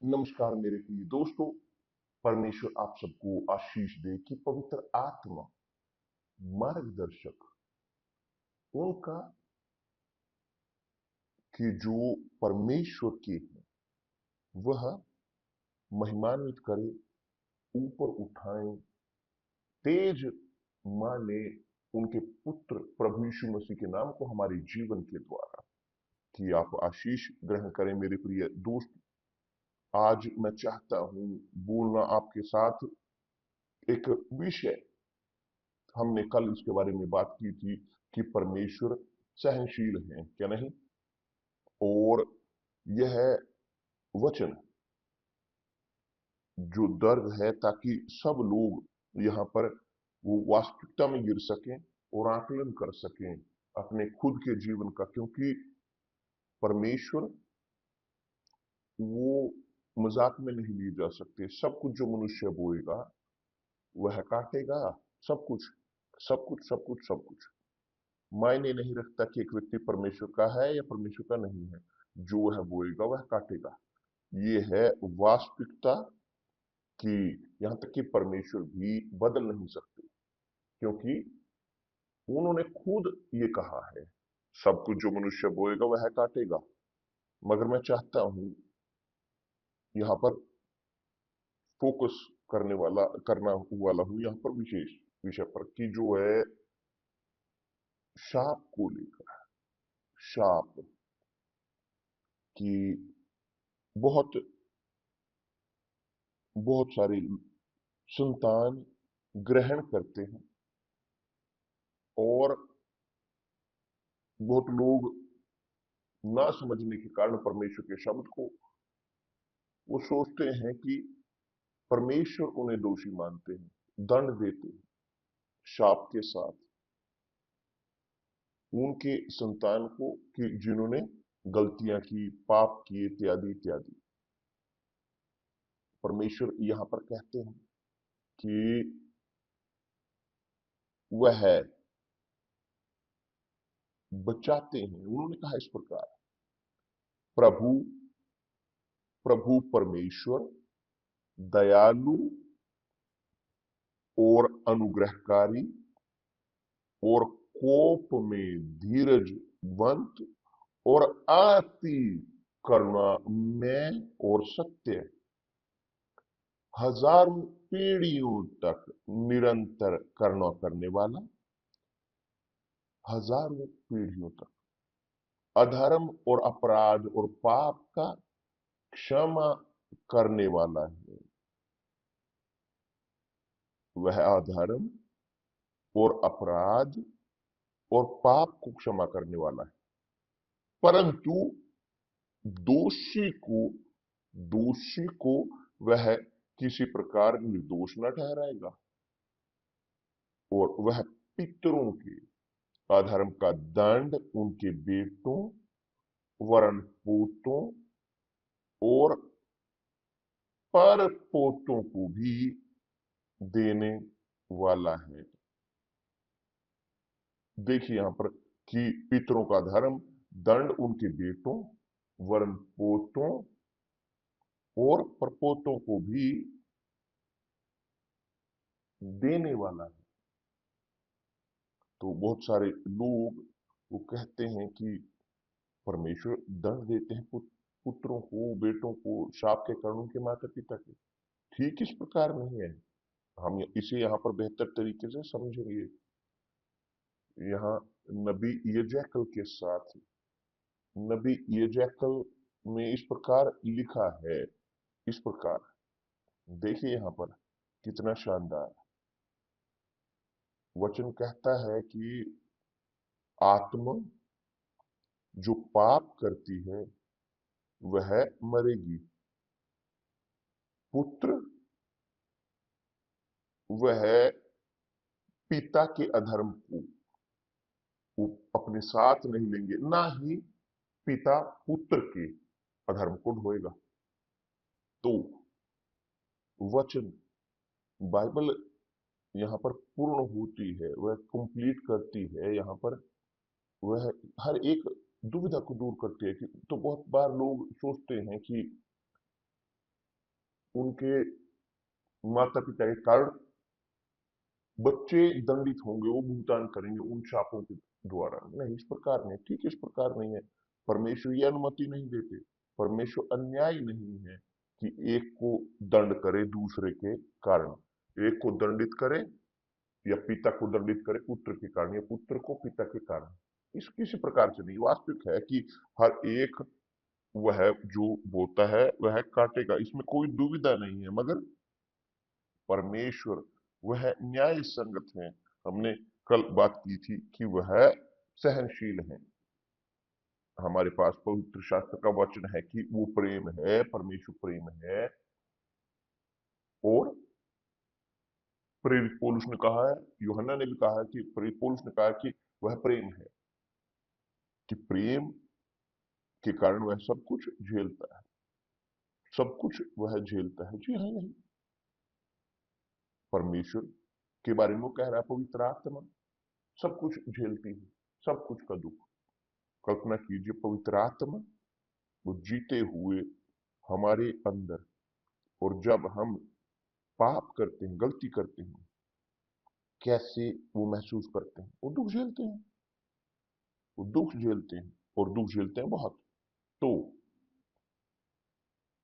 नमस्कार मेरे प्रिय दोस्तों। परमेश्वर आप सबको आशीष दे कि पवित्र आत्मा मार्गदर्शक उनका कि जो परमेश्वर के हैं वह महिमान्वित करे, ऊपर उठाएं, तेज माने उनके पुत्र प्रभु यीशु मसीह के नाम को हमारे जीवन के द्वारा। कि आप आशीष ग्रहण करें मेरे प्रिय दोस्त। आज मैं चाहता हूं बोलना आपके साथ एक विषय। हमने कल इसके बारे में बात की थी कि परमेश्वर सहनशील है क्या नहीं। और यह वचन जो दर्द है ताकि सब लोग यहाँ पर वो वास्तविकता में गिर सकें और आकलन कर सकें अपने खुद के जीवन का। क्योंकि परमेश्वर वो मजाक में नहीं लिए जा सकते। सब कुछ जो मनुष्य बोएगा वह काटेगा। सब कुछ सब कुछ सब कुछ सब कुछ मायने नहीं रखता कि एक व्यक्ति परमेश्वर का है या परमेश्वर का नहीं है। जो वह बोएगा वह काटेगा। ये है वास्तविकता कि यहां तक कि परमेश्वर भी बदल नहीं सकते, क्योंकि उन्होंने खुद ये कहा है सब कुछ जो मनुष्य बोएगा वह काटेगा। मगर मैं चाहता हूं यहां पर फोकस करना वाला हूं यहां पर विशेष विषय पर कि जो है शाप को लेकर। शाप की बहुत बहुत सारे संतान ग्रहण करते हैं और बहुत लोग ना समझने के कारण परमेश्वर के शब्द को वो सोचते हैं कि परमेश्वर उन्हें दोषी मानते हैं, दंड देते हैं शाप के साथ उनके संतान को कि जिन्होंने गलतियां की, पाप किए, इत्यादि इत्यादि। परमेश्वर यहां पर कहते हैं कि वह बचाते हैं। उन्होंने कहा इस प्रकार, प्रभु प्रभु परमेश्वर दयालु और अनुग्रहकारी और कोप में धीरजवंत और अति करुणा में और सत्य, हजारों पीढ़ियों तक निरंतर करुणा करने वाला, हजारों पीढ़ियों तक अधर्म और अपराध और पाप का क्षमा करने वाला है। वह अधर्म और अपराध और पाप को क्षमा करने वाला है, परंतु दोषी को दोषी को वह किसी प्रकार निर्दोष न ठहराएगा। और वह पितरों के अधर्म का दंड उनके बेटों वरन पोतों और पर पोतों को भी देने वाला है। देखिए यहां पर कि पितरों का धर्म दंड उनके बेटों वरन पोतों और परपोतों को भी देने वाला है। तो बहुत सारे लोग वो कहते हैं कि परमेश्वर दंड देते हैं पुत्रों को, बेटों को शाप के कारण उनके माता पिता के। ठीक इस प्रकार नहीं है। हम इसे यहाँ पर बेहतर तरीके से समझेंगे। यहाँ नबी यजैकल के साथ नबी यजैकल में इस प्रकार लिखा है। इस प्रकार देखिए यहाँ पर कितना शानदार वचन कहता है कि आत्मा जो पाप करती है वह मरेगी, पुत्र वह पिता के अधर्म को वो अपने साथ नहीं लेंगे, ना ही पिता पुत्र के अधर्म को ढोएगा। तो वचन बाइबल यहाँ पर पूर्ण होती है, वह कंप्लीट करती है। यहाँ पर वह हर एक दुविधा को दूर करती है कि तो बहुत बार लोग सोचते हैं कि उनके माता पिता के कारण बच्चे दंडित होंगे, वो भुगतान करेंगे उन शापों के द्वारा। नहीं, इस प्रकार नहीं, ठीक इस प्रकार नहीं है। परमेश्वर ये अनुमति नहीं देते। परमेश्वर अन्याय नहीं है कि एक को दंड करे दूसरे के कारण, एक को दंडित करे या पिता को दंडित करे पुत्र के कारण, या पुत्र को पिता के कारण। इस किसी प्रकार से नहीं, वास्तविक है कि हर एक वह जो बोता है वह काटेगा, इसमें कोई दुविधा नहीं है। मगर परमेश्वर वह न्याय संगत है। हमने कल बात की थी कि वह सहनशील है। हमारे पास पवित्र शास्त्र का वचन है कि वो प्रेम है, परमेश्वर प्रेम है। और प्रेरित पौलुस ने कहा है, यूहन्ना ने भी कहा है कि प्रेरित पौलुस ने कहा कि वह प्रेम है, कि प्रेम के कारण वह सब कुछ झेलता है, सब कुछ वह झेलता है। जी हाँ, नहीं, परमेश्वर के बारे में वो कह रहा है पवित्र आत्मा सब कुछ झेलती है, सब कुछ का दुख। कल्पना कीजिए, पवित्र आत्मा वो जीते हुए हमारे अंदर, और जब हम पाप करते हैं, गलती करते हैं, कैसे वो महसूस करते हैं? वो दुख झेलते हैं, वो दुख झेलते हैं, और दुख झेलते हैं बहुत। तो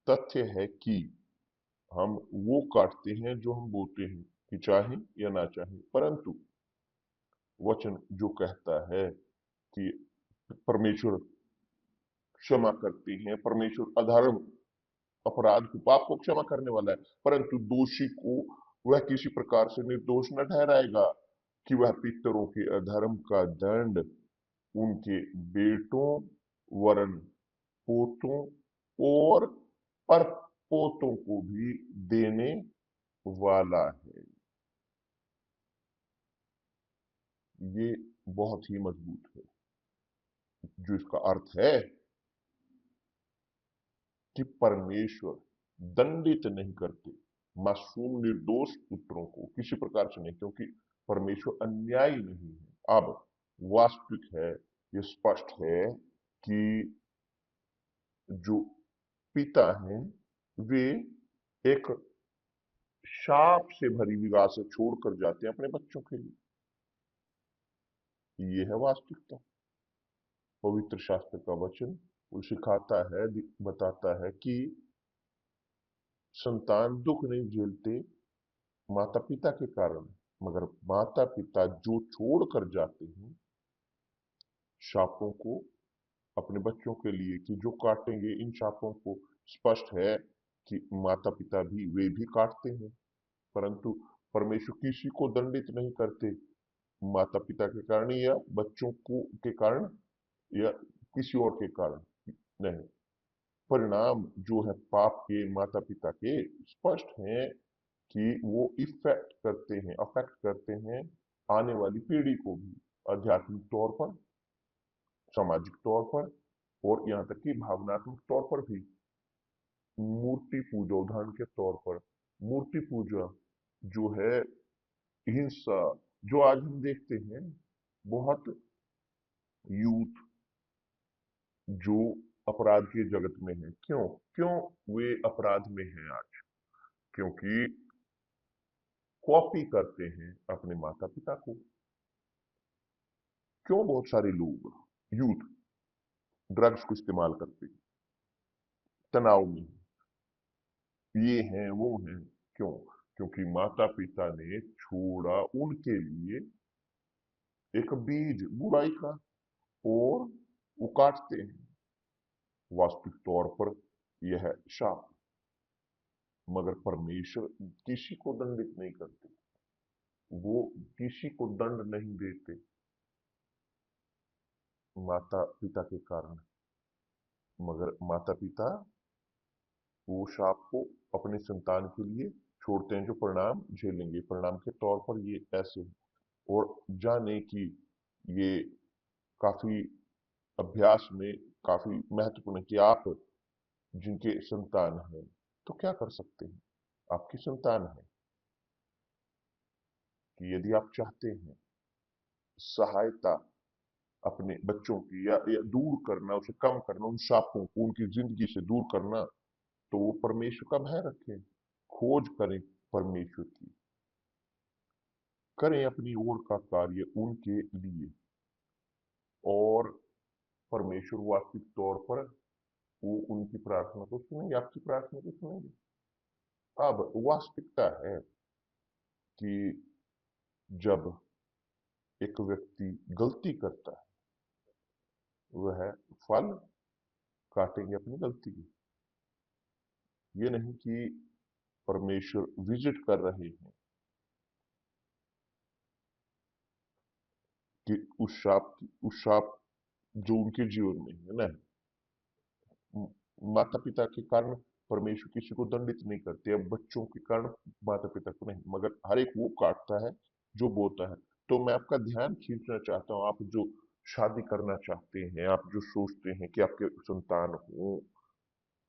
तथ्य है कि हम वो काटते हैं जो हम बोते हैं, कि चाहे या ना चाहे। परंतु वचन जो कहता है कि परमेश्वर क्षमा करते हैं, परमेश्वर अधर्म अपराध को, पाप को क्षमा करने वाला है, परंतु दोषी को वह किसी प्रकार से निर्दोष न ठहराएगा, कि वह पितरों के अधर्म का दंड उनके बेटों वरन पोतों और परपोतों को भी देने वाला है। ये बहुत ही मजबूत है, जो इसका अर्थ है कि परमेश्वर दंडित नहीं करते मासूम निर्दोष पुत्रों को, किसी प्रकार से नहीं, क्योंकि परमेश्वर अन्यायी नहीं है। अब वास्तविक है, ये स्पष्ट है कि जो पिता हैं वे एक शाप से भरी विरासत छोड़कर जाते हैं अपने बच्चों के लिए। ये है वास्तविकता। पवित्र शास्त्र का वचन वो सिखाता है, बताता है कि संतान दुख नहीं झेलते माता पिता के कारण, मगर माता पिता जो छोड़ कर जाते हैं शापों को अपने बच्चों के लिए, कि जो काटेंगे इन शापों को, स्पष्ट है कि माता पिता भी वे भी काटते हैं। परंतु परमेश्वर किसी को दंडित नहीं करते माता पिता के कारण या बच्चों को के कारण या किसी और के कारण। नहीं, परिणाम जो है पाप के, माता पिता के, स्पष्ट है कि वो इफेक्ट करते हैं, अफेक्ट करते हैं आने वाली पीढ़ी को भी, आध्यात्मिक तौर पर, सामाजिक तौर पर, और यहाँ तक कि भावनात्मक तौर पर भी। मूर्ति पूजा, उदाहरण के तौर पर मूर्ति पूजा जो है, हिंसा जो आज हम देखते हैं, बहुत यूथ जो अपराध के जगत में है। क्यों क्यों वे अपराध में हैं आज? क्योंकि कॉपी करते हैं अपने माता पिता को। क्यों बहुत सारे लोग, यूथ, ड्रग्स को इस्तेमाल करते हैं, तनाव में, ये हैं वो हैं? क्यों? क्योंकि माता पिता ने छोड़ा उनके लिए एक बीज बुराई का, और वो काटते हैं। वास्तविक तौर पर यह है शाप। मगर परमेश्वर किसी को दंडित नहीं करते, वो किसी को दंड नहीं देते माता पिता के कारण। मगर माता पिता वो शाप को अपने संतान के लिए छोड़ते हैं, जो परिणाम झेलेंगे। परिणाम के तौर पर ये ऐसे है। और जाने कि ये काफी अभ्यास में काफी महत्वपूर्ण है कि आप जिनके संतान हैं, तो क्या कर सकते हैं? आपकी संतान है कि यदि आप चाहते हैं सहायता अपने बच्चों की, या दूर करना, उसे कम करना, उन शापों को उनकी जिंदगी से दूर करना, तो वो परमेश्वर का भय रखें। खोज करें परमेश्वर की, करें अपनी ओर का कार्य उनके लिए, और परमेश्वर वास्तविक तौर पर वो उनकी प्रार्थना को सुनेंगे, आपकी प्रार्थना को सुनेंगे। अब वास्तविकता है कि जब एक व्यक्ति गलती करता है, वह फल काटेंगे अपनी गलती की। ये नहीं कि परमेश्वर विजिट कर रहे हैं कि उस शाप जो उनके जीवन में है ना, माता पिता के कारण परमेश्वर किसी को दंडित नहीं करते, अब बच्चों के कारण माता पिता को नहीं, मगर हर एक वो काटता है जो बोता है। तो मैं आपका ध्यान खींचना चाहता हूं, आप जो शादी करना चाहते हैं, आप जो सोचते हैं कि आपके संतान हो,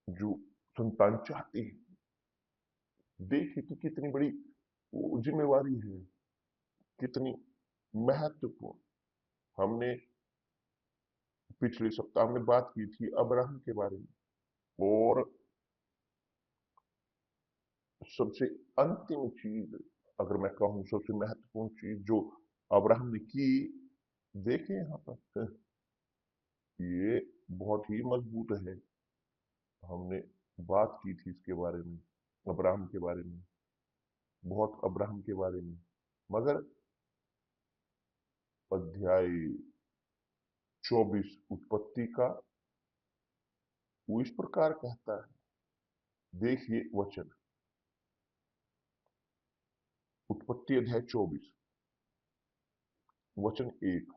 जो संतान चाहते हैं, देखिए कि कितनी बड़ी वो जिम्मेवारी है, कितनी महत्वपूर्ण। हमने पिछले सप्ताह में बात की थी अब्राहम के बारे में, और सबसे अंतिम चीज, अगर मैं कहूं सबसे महत्वपूर्ण चीज जो अब्राहम ने की, देखें यहां पर, ये बहुत ही मजबूत है। हमने बात की थी इसके बारे में, अब्राहम के बारे में, बहुत अब्राहम के बारे में, मगर अध्याय 24 उत्पत्ति का वो इस प्रकार कहता है। देखिए वचन, उत्पत्ति अध्याय 24 वचन 1।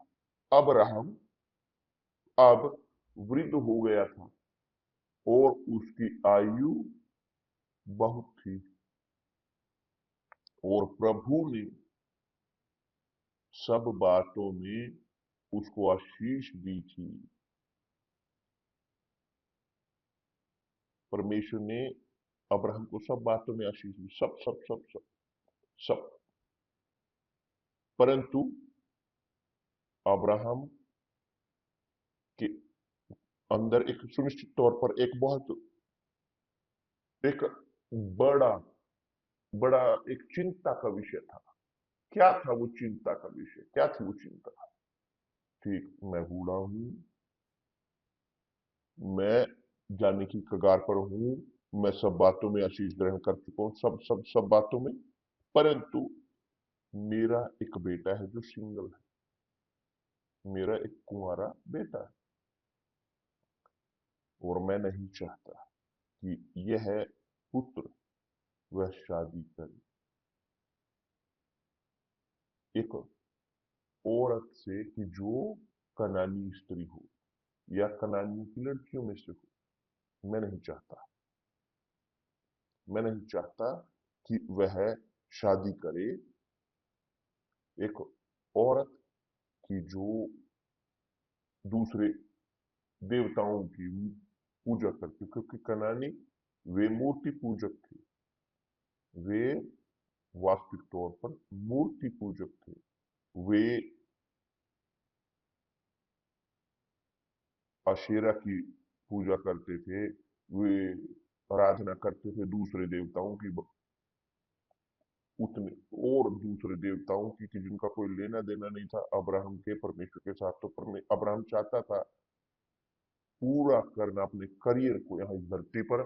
अब्राहम अब वृद्ध हो गया था और उसकी आयु बहुत थी, और प्रभु ने सब बातों में उसको आशीष दी थी। परमेश्वर ने अब्राहम को सब बातों में आशीष दी, सब सब सब सब सब। परंतु अब्राहम के अंदर एक सुनिश्चित तौर पर एक बहुत एक बड़ा बड़ा एक चिंता का विषय था। क्या था वो चिंता का विषय, क्या थी वो चिंता? ठीक, मैं बूढ़ा हूं, मैं जाने की कगार पर हूं, मैं सब बातों में आशीष ग्रहण कर चुका हूं, सब सब सब बातों में, परंतु मेरा एक बेटा है जो सिंगल है, मेरा एक कुंवारा बेटा है, और मैं नहीं चाहता कि यह पुत्र वह शादी करे एक औरत से कि जो कनानी स्त्री हो या कनानियों की लड़कियों में से हो। मैं नहीं चाहता, मैं नहीं चाहता कि वह शादी करे एक औरत की जो दूसरे देवताओं की पूजा करती, क्योंकि कनानी वे मूर्ति पूजक थे, वे वास्तविक तौर पर मूर्ति पूजक थे। वे अशेरा की पूजा करते थे, वे आराधना करते थे दूसरे देवताओं की, उतने और दूसरे देवताओं की कि जिनका कोई लेना देना नहीं था अब्राहम के परमेश्वर के साथ। तो अब्राहम चाहता था पूरा करना अपने करियर को यहाँ इस धरती पर,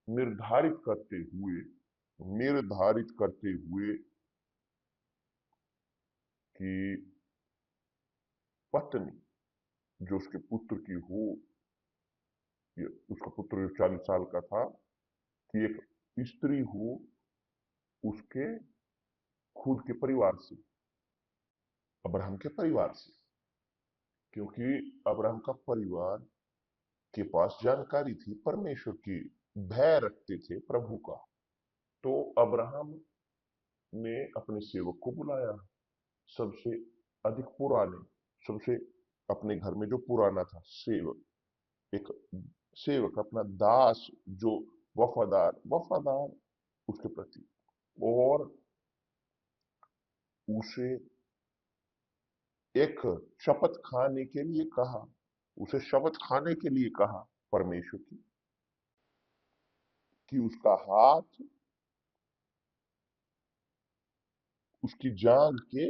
निर्धारित करते हुए निर्धारित करते हुए कि पत्नी जो उसके पुत्र की हो, उसका पुत्र जो 40 साल का था, कि एक स्त्री हो उसके खुद के परिवार से, अब्राहम के परिवार से, क्योंकि अब्राहम का परिवार के पास जानकारी थी परमेश्वर की, भय रखते थे प्रभु का। तो अब्राहम ने अपने सेवक को बुलाया, सबसे अधिक पुराने, सबसे अपने घर में जो पुराना था सेवक, एक सेवक अपना दास जो वफादार वफादार उसके प्रति, और उसे एक शपथ खाने के लिए कहा, उसे शपथ खाने के लिए कहा परमेश्वर की, कि उसका हाथ उसकी जांग के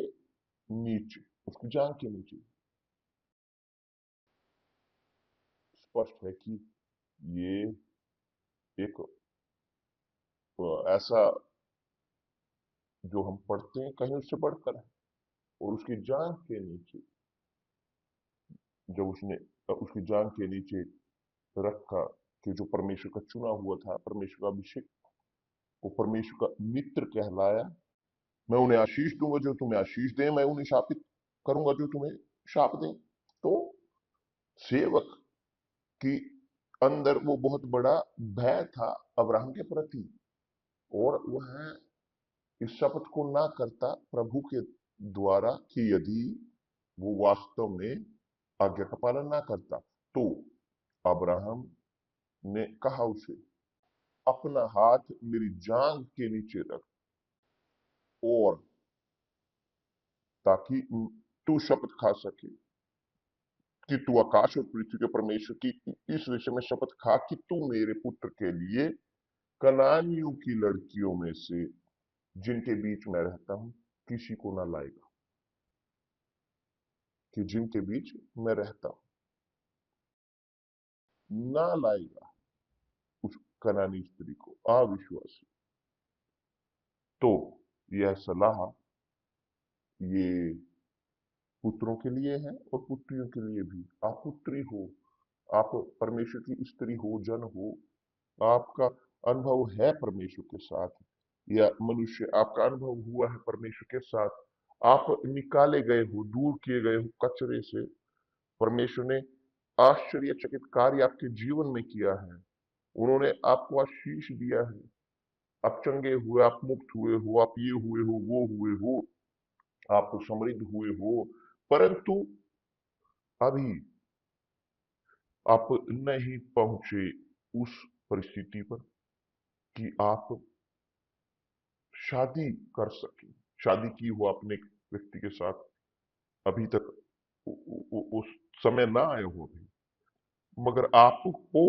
नीचे, उसकी जांग के नीचे। स्पष्ट है कि ये एक ऐसा जो हम पढ़ते हैं कहीं उससे बढ़कर है। और उसकी जांग के नीचे, जब उसने उसकी जांग के नीचे रखा कि जो परमेश्वर का चुना हुआ था, परमेश्वर का अभिषेक, वो परमेश्वर का मित्र कहलाया। मैं उन्हें आशीष दूंगा जो तुम्हें आशीष दें, मैं उन्हें शापित करूंगा जो तुम्हें शाप दें। तो सेवक की अंदर वो बहुत बड़ा भय था अब्राहम के प्रति, और वह इस शपथ को ना करता प्रभु के द्वारा कि यदि वो वास्तव में आज्ञा का पालन ना करता। तो अब्राहम ने कहा उसे, अपना हाथ मेरी जांग के नीचे रख, और ताकि तू शपथ खा सके कि तू आकाश और पृथ्वी के परमेश्वर की इस विषय में शपथ खा कि तू मेरे पुत्र के लिए कनानियों की लड़कियों में से जिनके बीच में रहता हूं किसी को ना लाएगा, कि जिनके बीच में रहता हूं ना लाएगा उस कनानी स्त्री को, अविश्वासी। तो यह सलाह ये पुत्रों के लिए है और पुत्रियों के लिए भी। आप पुत्री हो, आप परमेश्वर की स्त्री हो, जन हो, आपका अनुभव है परमेश्वर के साथ, या मनुष्य आपका अनुभव हुआ है परमेश्वर के साथ, आप निकाले गए हो, दूर किए गए हो कचरे से। परमेश्वर ने आश्चर्यचकित कार्य आपके जीवन में किया है, उन्होंने आपको आशीष दिया है, आप चंगे हुए, आप मुक्त हुए हो, आप ये हुए हो, वो हुए हो, आप समृद्ध हुए हो। परंतु अभी आप नहीं पहुंचे उस परिस्थिति पर कि आप शादी कर सके। शादी की हो आपने एक व्यक्ति के साथ, अभी तक उस समय ना आए हो अभी, मगर आप हो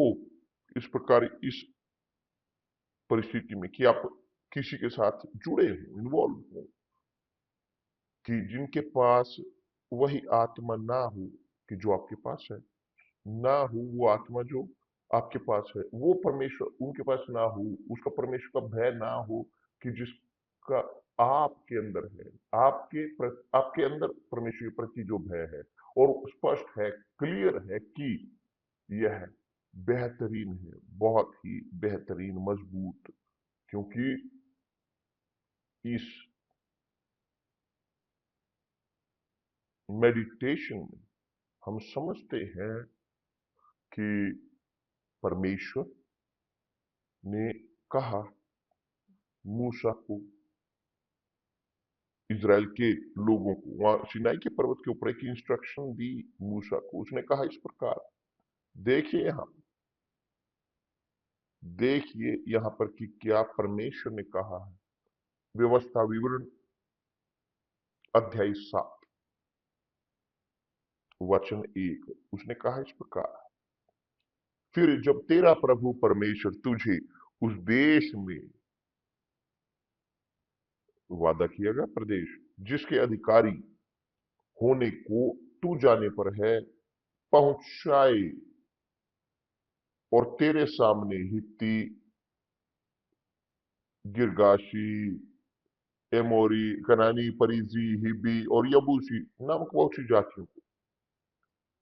इस प्रकार इस परिस्थिति में कि आप किसी के साथ जुड़े हो, इन्वॉल्व हो, कि जिनके पास वही आत्मा ना हो कि जो आपके पास है, ना हो वो आत्मा जो आपके पास है, वो परमेश्वर उनके पास ना हो, उसका परमेश्वर का भय ना हो कि जिसका आपके अंदर है, आपके अंदर परमेश्वर के प्रति जो भय है। और स्पष्ट है, क्लियर है कि यह बेहतरीन है, बहुत ही बेहतरीन, मजबूत। क्योंकि इस मेडिटेशन में हम समझते हैं कि परमेश्वर ने कहा मूसा को, इज़राइल के लोगों को, वहां सिनाई के पर्वत के ऊपर एक इंस्ट्रक्शन दी मूसा को। उसने कहा इस प्रकार, देखिए यहां, देखिए यहां पर कि क्या परमेश्वर ने कहा है। व्यवस्था विवरण अध्याय 7 वचन 1, उसने कहा इस प्रकार, फिर जब तेरा प्रभु परमेश्वर तुझे उस देश में, वादा किया गया प्रदेश, जिसके अधिकारी होने को तू जाने पर है, पहुंचाए, और तेरे सामने हित्ती, गिरगाशी, एमोरी, कनानी, परिजी, हिब्बी और यबूसी नामक बहुत सी जातियों को,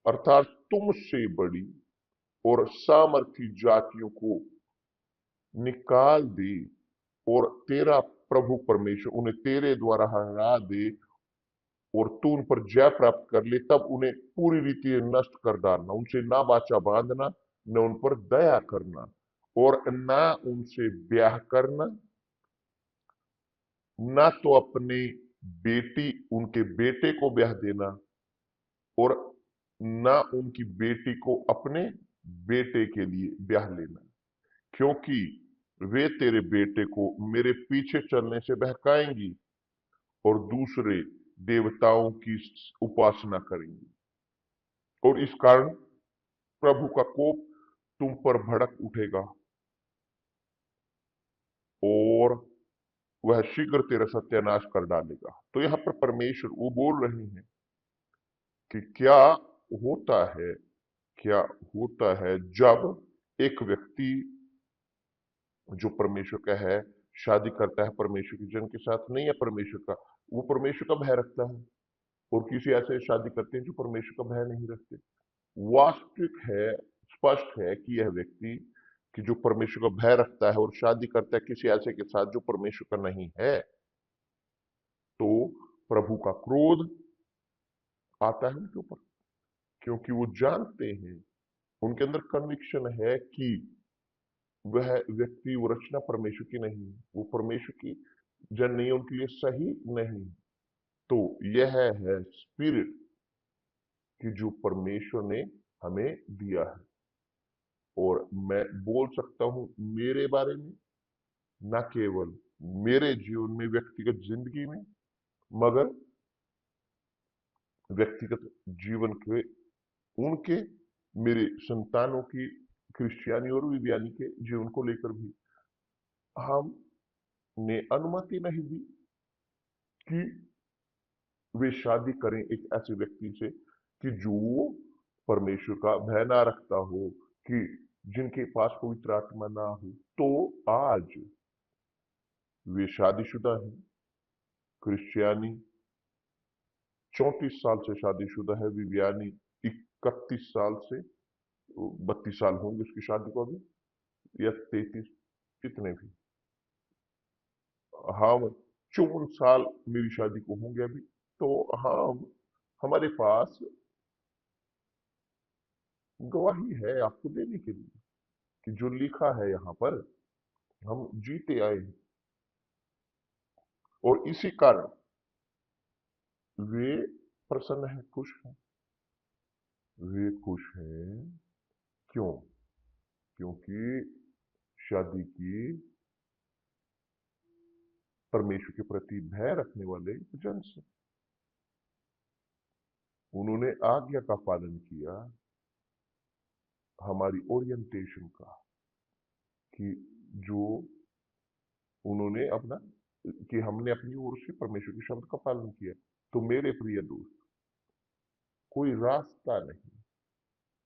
अर्थात तुमसे बड़ी और सामर्थी जातियों को निकाल दे, और तेरा प्रभु परमेश्वर उन्हें तेरे द्वारा हरा दे, और तू उन पर जय प्राप्त कर ले, तब उन्हें पूरी रीति से नष्ट कर डालना, उनसे ना बाचा बांधना, न उन पर दया करना, और ना उनसे ब्याह करना, ना तो अपनी बेटी उनके बेटे को ब्याह देना, और ना उनकी बेटी को अपने बेटे के लिए ब्याह लेना, क्योंकि वे तेरे बेटे को मेरे पीछे चलने से बहकाएंगी और दूसरे देवताओं की उपासना करेंगी, और इस कारण प्रभु का कोप तुम पर भड़क उठेगा, और वह शीघ्र तेरा सत्यानाश कर डालेगा। तो यहां पर परमेश्वर वो बोल रहे हैं कि होता है क्या होता है जब एक व्यक्ति जो परमेश्वर का है शादी करता है परमेश्वर के जन के साथ नहीं है परमेश्वर का, वो परमेश्वर का भय रखता है, और किसी ऐसे शादी करते हैं जो परमेश्वर का भय नहीं रखते। वास्तविक है, स्पष्ट है कि यह व्यक्ति कि जो परमेश्वर का भय रखता है और शादी करता है किसी ऐसे के साथ जो परमेश्वर का नहीं है, तो प्रभु का क्रोध आता है उनके ऊपर, क्योंकि वो जानते हैं, उनके अंदर कन्विक्शन है कि वह व्यक्ति, वो रचना परमेश्वर की नहीं है, वो परमेश्वर की जन नहीं, उनके लिए सही नहीं। तो यह है स्पिरिट कि जो परमेश्वर ने हमें दिया है। और मैं बोल सकता हूं मेरे बारे में, न केवल मेरे जीवन में व्यक्तिगत जिंदगी में, मगर व्यक्तिगत जीवन के उनके मेरे संतानों की, क्रिश्चियानी और विज्ञानी के जीवन को लेकर भी हमने अनुमति नहीं दी कि वे शादी करें एक ऐसे व्यक्ति से कि जो परमेश्वर का भय ना रखता हो, कि जिनके पास पवित्र आत्मा ना हो। तो आज वे शादीशुदा हैं, क्रिश्चियानी 34 साल से शादीशुदा है, विवियानी 31 साल से, 32 साल होंगे उसकी शादी को अभी, या 33, कितने भी, हम 54 साल मेरी शादी को होंगे अभी। तो हम, हमारे पास गवाही है आपको देने के लिए कि जो लिखा है यहाँ पर हम जीते आए हैं। और इसी कारण वे प्रसन्न हैं, खुश हैं। वे खुश हैं क्यों? क्योंकि शादी की परमेश्वर के प्रति भय रखने वाले जन से उन्होंने आज्ञा का पालन किया, हमारी ओरिएंटेशन का, कि जो उन्होंने अपना, कि हमने अपनी ओर से परमेश्वर के शब्द का पालन किया। तो मेरे प्रिय दोस्त, कोई रास्ता नहीं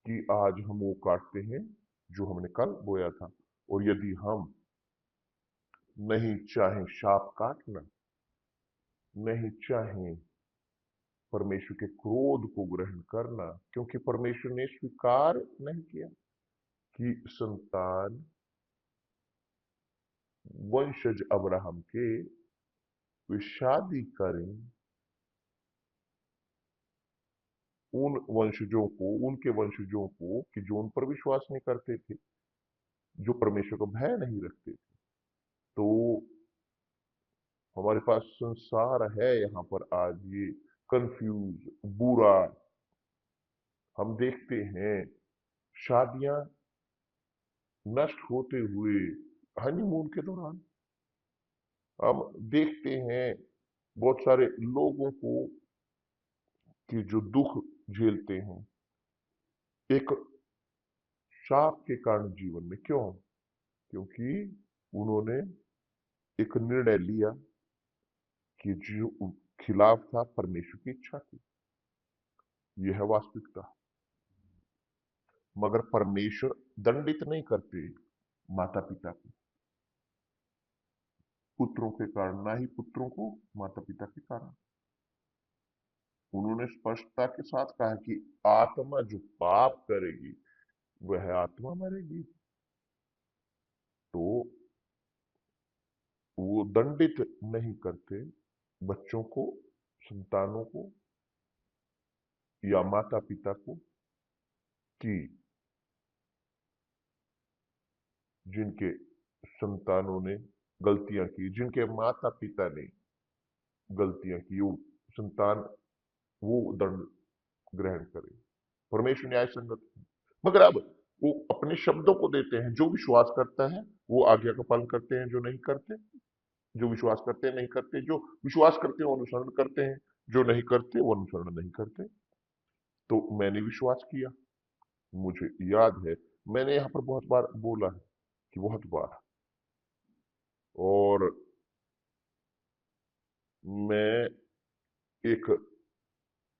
कि आज हम वो काटते हैं जो हमने कल बोया था। और यदि हम नहीं चाहें शाप काटना, नहीं चाहें परमेश्वर के क्रोध को ग्रहण करना, क्योंकि परमेश्वर ने स्वीकार नहीं किया कि संतान वंशज अब्राहम के वे शादी करें उन वंशजों को, उनके वंशजों को कि जो उन पर विश्वास नहीं करते थे, जो परमेश्वर को भय नहीं रखते थे। तो हमारे पास संसार है यहाँ पर आज ये कंफ्यूज, बुरा। हम देखते हैं शादियां नष्ट होते हुए हनीमून के दौरान, हम देखते हैं बहुत सारे लोगों को कि जो दुख झेलते हैं एक शाप के कारण जीवन में। क्यों? क्योंकि उन्होंने एक निर्णय लिया कि जो खिलाफ था परमेश्वर की इच्छा की। यह है वास्तविकता। मगर परमेश्वर दंडित नहीं करते माता पिता को पुत्रों के कारण, ना ही पुत्रों को माता पिता के कारण। उन्होंने स्पष्टता के साथ कहा कि आत्मा जो पाप करेगी वह आत्मा मरेगी। तो वो दंडित नहीं करते बच्चों को, संतानों को या माता पिता को, कि जिनके संतानों ने गलतियां की, जिनके माता पिता ने गलतियां की, वो संतान वो दंड ग्रहण करे। परमेश्वर न्याय संगत है। मगर अब वो अपने शब्दों को देते हैं, जो विश्वास करता है वो आज्ञा का पालन करते हैं, जो नहीं करते, जो विश्वास करते हैं नहीं करते, जो विश्वास करते हैं वो अनुसरण करते हैं, जो नहीं करते वो अनुसरण नहीं करते। तो मैंने विश्वास किया, मुझे याद है मैंने यहाँ पर बहुत बार बोला है कि बहुत बार, और मैं एक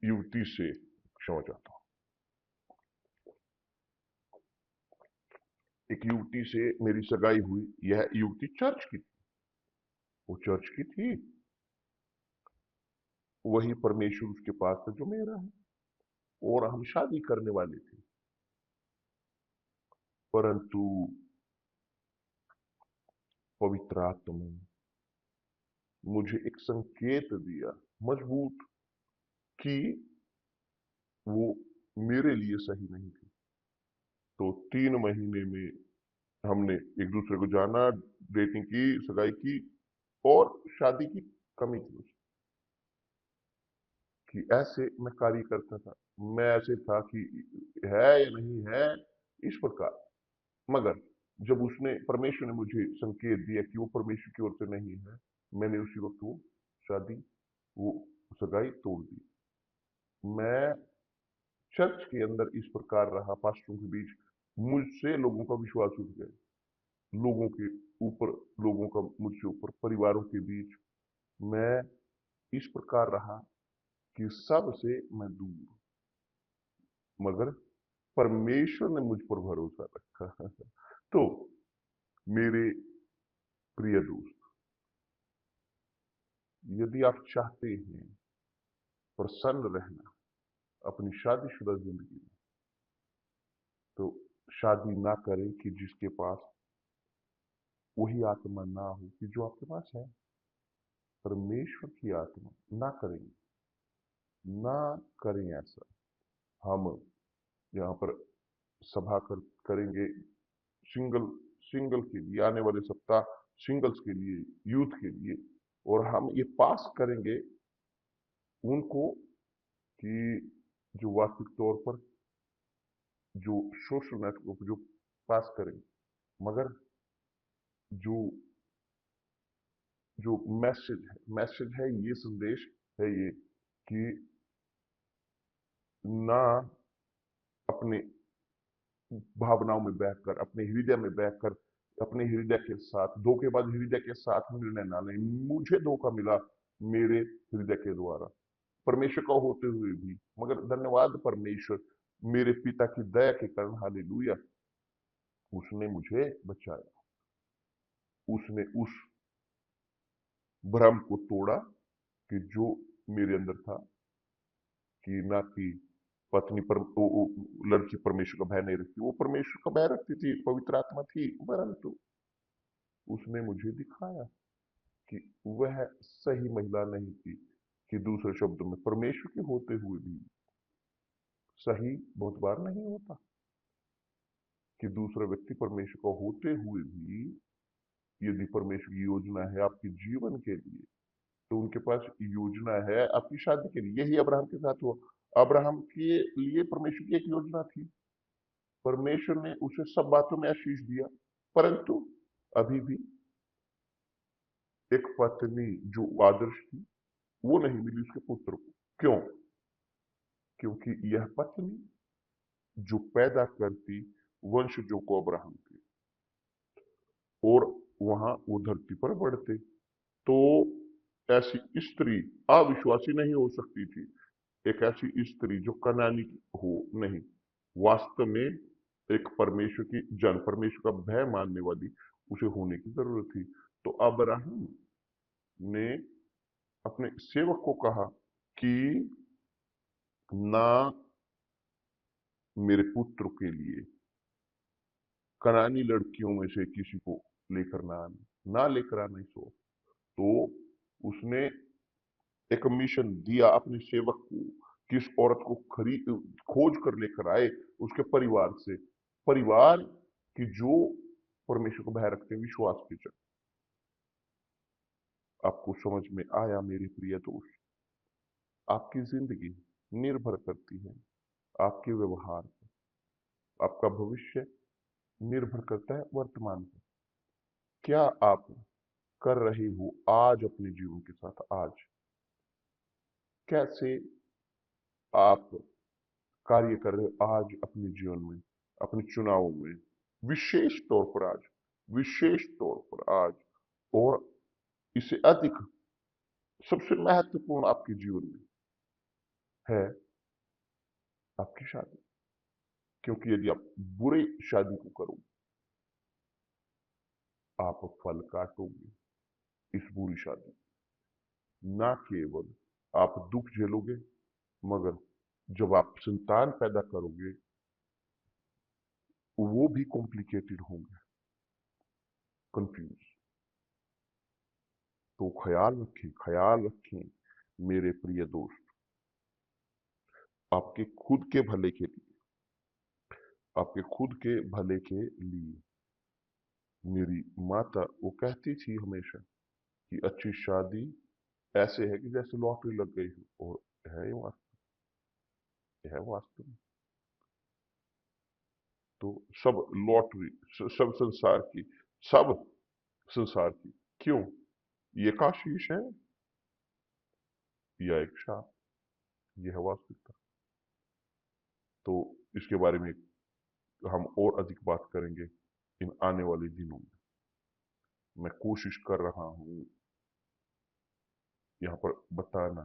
युवती से क्षमा चाहता हूं। एक युवती से मेरी सगाई हुई। यह युवती चर्च की थी। वो चर्च की थी। वही परमेश्वर उसके पास था जो मेरा है, और हम शादी करने वाले थे। परंतु पवित्र आत्मा ने मुझे एक संकेत दिया, मजबूत, कि वो मेरे लिए सही नहीं थी। तो 3 महीने में हमने एक दूसरे को जाना, डेटिंग की, सगाई की, और शादी की कमी थी उसकी। कि ऐसे मैं कार्य करता था। मैं ऐसे था कि है या नहीं है, इस प्रकार। मगर जब उसने, परमेश्वर ने मुझे संकेत दिया कि वो परमेश्वर की ओर से नहीं है, मैंने उसी वक्त वो शादी, वो सगाई तोड़ दी। मैं चर्च के अंदर इस प्रकार रहा, पास्टरों के बीच मुझसे लोगों का विश्वास उठ गया, लोगों के ऊपर, लोगों का मुझसे ऊपर, परिवारों के बीच मैं इस प्रकार रहा कि सबसे मैं दूर। मगर परमेश्वर ने मुझ पर भरोसा रखा। तो मेरे प्रिय दोस्त, यदि आप चाहते हैं प्रसन्न रहना अपनी शादीशुदा जिंदगी में, तो शादी ना करें कि जिसके पास वही आत्मा ना हो कि जो आपके पास है। परमेश्वर की आत्मा ना करेंगे, ना करें ऐसा। हम यहाँ पर सभा करेंगे सिंगल सिंगल के लिए, आने वाले सप्ताह सिंगल्स के लिए, यूथ के लिए। और हम ये पास करेंगे उनको कि जो वास्तविक तौर पर जो सोशल नेटवर्क जो पास करेंगे। मगर जो जो मैसेज है, ये संदेश है ये, कि ना अपने भावनाओं में बहकर, अपने हृदय में बहकर, अपने हृदय के साथ धोखेबाज हृदय के साथ निर्णय ना लें। मुझे धोखा मिला मेरे हृदय के द्वारा, परमेश्वर का होते हुए भी। मगर धन्यवाद परमेश्वर, मेरे पिता की दया के कारण, हालेलुया, उसने मुझे बचाया। उसने उस भ्रम को तोड़ा कि जो मेरे अंदर था, कि ना कि पत्नी पर लड़की परमेश्वर का भय नहीं रखती, वो परमेश्वर का भय रखती थी, पवित्र आत्मा थी। परंतु उसने मुझे दिखाया कि वह सही महिला नहीं थी। कि दूसरे शब्दों में, परमेश्वर के होते हुए भी सही बहुत बार नहीं होता। कि दूसरा व्यक्ति परमेश्वर का होते हुए भी, यदि परमेश्वर की योजना है आपके जीवन के लिए, तो उनके पास योजना है आपकी शादी के लिए। यही अब्राहम के साथ हुआ। अब्राहम के लिए परमेश्वर की एक योजना थी। परमेश्वर ने उसे सब बातों में आशीष दिया, परंतु अभी भी एक पत्नी जो आदर्श थी, वो नहीं मिली उसके पुत्र को। क्यों? क्योंकि यह पत्नी जो पैदा करती वंशजों को अब्राहम के, और वहां वो धरती पर बढ़ते, तो ऐसी स्त्री अविश्वासी नहीं हो सकती थी। एक ऐसी स्त्री जो कनानी हो नहीं, वास्तव में एक परमेश्वर की जन, परमेश्वर का भय मानने वाली उसे होने की जरूरत थी। तो अब्राहम ने अपने सेवक को कहा कि ना मेरे पुत्र के लिए कनानी लड़कियों में से किसी को लेकर ना लेकर आना सो। तो उसने एक मिशन दिया अपने सेवक को कि इस औरत को खरीद खोज कर लेकर आए उसके परिवार से, परिवार की जो परमेश्वर को भय रखते हैं, विश्वास के चल। आपको समझ में आया मेरे प्रिय दोस्त? आपकी जिंदगी निर्भर करती है आपके व्यवहार पर। आपका भविष्य निर्भर करता है वर्तमान पर। क्या आप कर रहे हो आज अपने जीवन के साथ? आज कैसे आप कार्य कर रहे हो आज अपने जीवन में, अपने चुनावों में, विशेष तौर पर आज, विशेष तौर पर आज, और इसे अधिक सबसे महत्वपूर्ण आपके जीवन में है आपकी शादी। क्योंकि यदि आप बुरे शादी को करोगे, आप फल काटोगे इस बुरी शादी। ना केवल आप दुख झेलोगे, मगर जब आप संतान पैदा करोगे वो भी कॉम्प्लिकेटेड होंगे, कंफ्यूज। तो ख्याल रखें मेरे प्रिय दोस्त, आपके खुद के भले के लिए, आपके खुद के भले के लिए। मेरी माता वो कहती थी हमेशा कि अच्छी शादी ऐसे है कि जैसे लॉटरी लग गई हो। और है ये वास्तव में। तो सब लॉटरी, सब सब संसार की क्यों, ये काशीश है या एक शाप, ये है वास्तविकता। तो इसके बारे में हम और अधिक बात करेंगे इन आने वाले दिनों में। मैं कोशिश कर रहा हूं यहाँ पर बताना,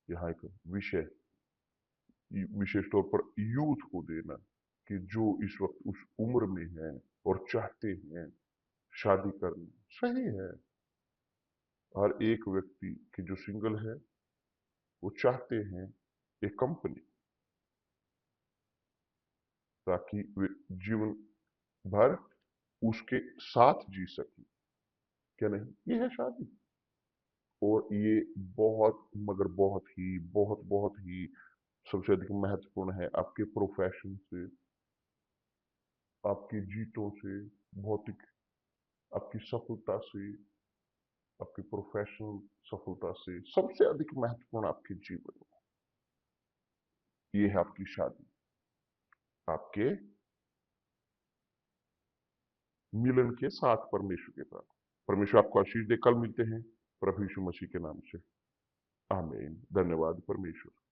यहाँ एक विषय विशेष तौर पर यूथ को देना, कि जो इस वक्त उस उम्र में है और चाहते हैं शादी करना, सही है। हर एक व्यक्ति की जो सिंगल है वो चाहते हैं एक कंपनी, ताकि वे जीवन भर उसके साथ जी सके। क्या नहीं, ये है शादी। और ये बहुत मगर बहुत ही सबसे अधिक महत्वपूर्ण है आपके प्रोफेशन से, आपकी जीतों से, भौतिक आपकी सफलता से, आपकी प्रोफेशनल सफलता से। सबसे अधिक महत्वपूर्ण आपके जीवन में ये है आपकी शादी, आपके मिलन के साथ परमेश्वर के साथ। परमेश्वर आपको आशीष दे। कल मिलते हैं प्रभु यीशु मसीह के नाम से। आमीन। धन्यवाद परमेश्वर।